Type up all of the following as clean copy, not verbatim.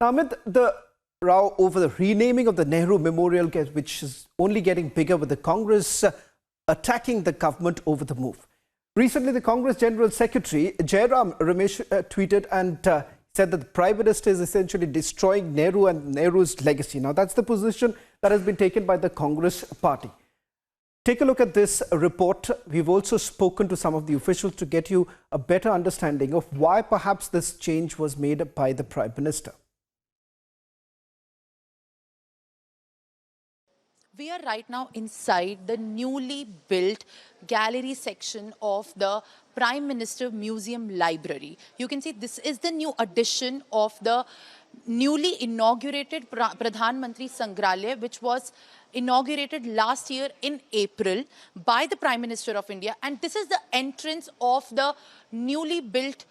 Now, Amit, the row over the renaming of the Nehru Memorial, which is only getting bigger with the Congress attacking the government over the move. Recently, the Congress General Secretary, Jairam Ramesh, tweeted and said that the Prime Minister is essentially destroying Nehru and Nehru's legacy. Now, that's the position that has been taken by the Congress party. Take a look at this report. We've also spoken to some of the officials to get you a better understanding of why perhaps this change was made by the Prime Minister. We are right now inside the newly built gallery section of the Prime Minister Museum Library. You can see this is the new addition of the newly inaugurated Pradhan Mantri Sangrahalaya, which was inaugurated last year in April by the Prime Minister of India. And this is the entrance of the newly built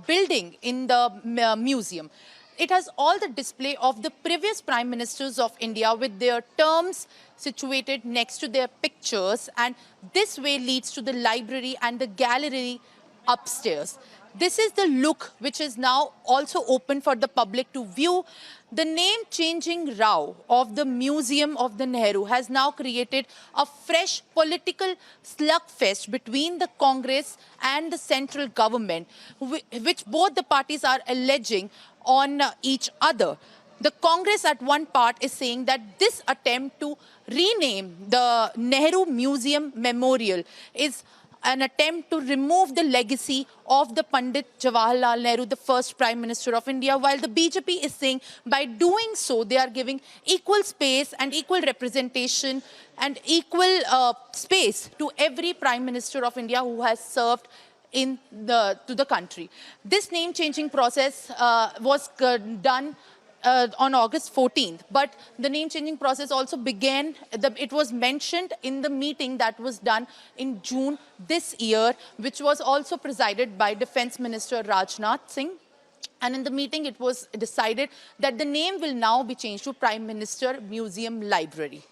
building in the museum. It has all the display of the previous Prime Ministers of India with their terms situated next to their pictures, and this way leads to the library and the gallery upstairs. This is the look which is now also open for the public to view. The name-changing row of the Museum of the Nehru has now created a fresh political slugfest between the Congress and the central government, which both the parties are alleging on each other. The Congress at one part is saying that this attempt to rename the Nehru Museum Memorial is an attempt to remove the legacy of the Pandit Jawaharlal Nehru, the first Prime Minister of India, while the BJP is saying by doing so, they are giving equal space and equal representation and equal space to every Prime Minister of India who has served to the country. This name-changing process was done on August 14th, but the name-changing process also began, it was mentioned in the meeting that was done in June this year, which was also presided by Defence Minister Rajnath Singh. And in the meeting, it was decided that the name will now be changed to Prime Minister Museum Library.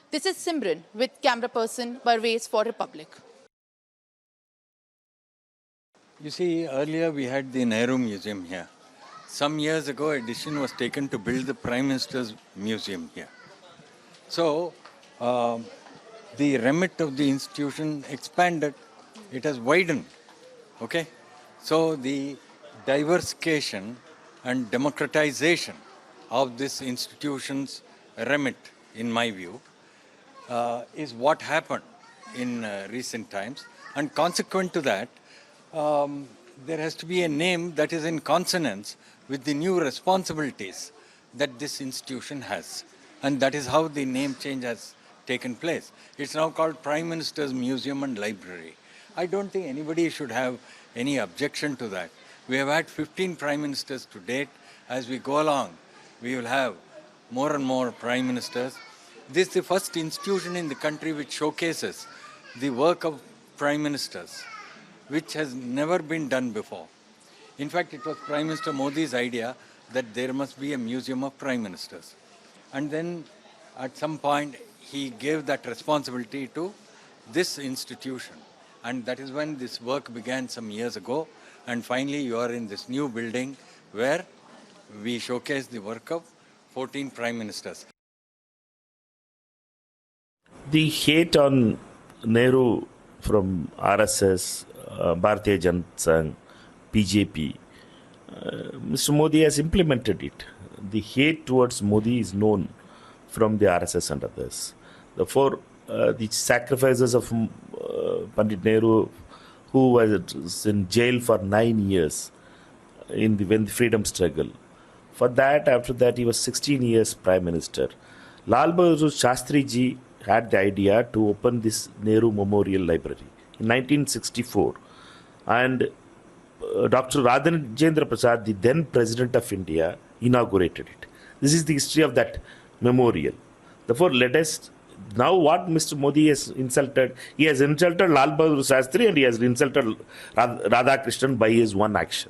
This is Simran with camera person Parvez for Republic. You see, earlier we had the Nehru Museum here. Some years ago, a decision was taken to build the Prime Minister's Museum here. So, the remit of the institution expanded. It has widened. Okay? So, the diversification and democratization of this institution's remit, in my view, is what happened in recent times. And consequent to that, there has to be a name that is in consonance with the new responsibilities that this institution has. And that is how the name change has taken place. It's now called Prime Minister's Museum and Library. I don't think anybody should have any objection to that. We have had 15 Prime Ministers to date. As we go along, we will have more and more Prime Ministers. This is the first institution in the country which showcases the work of Prime Ministers, which has never been done before. In fact, it was Prime Minister Modi's idea that there must be a museum of Prime Ministers. And then at some point, he gave that responsibility to this institution. And that is when this work began some years ago. And finally, you are in this new building where we showcase the work of 14 Prime Ministers. The hate on Nehru from RSS, Bharatiya Janata Sangh, BJP, Mr. Modi has implemented it. The hate towards Modi is known from the RSS and others. Therefore, the sacrifices of Pandit Nehru, who was in jail for 9 years when the freedom struggle. For that, after that, he was 16 years Prime Minister. Lal Bahadur Shastri ji had the idea to open this Nehru Memorial Library in 1964. And Dr. Rajendra Prasad, the then President of India, inaugurated it. This is the history of that memorial. Therefore, let us, now what Mr. Modi has insulted, he has insulted Lal Bahadur Shastri and he has insulted Radhakrishnan by his one action.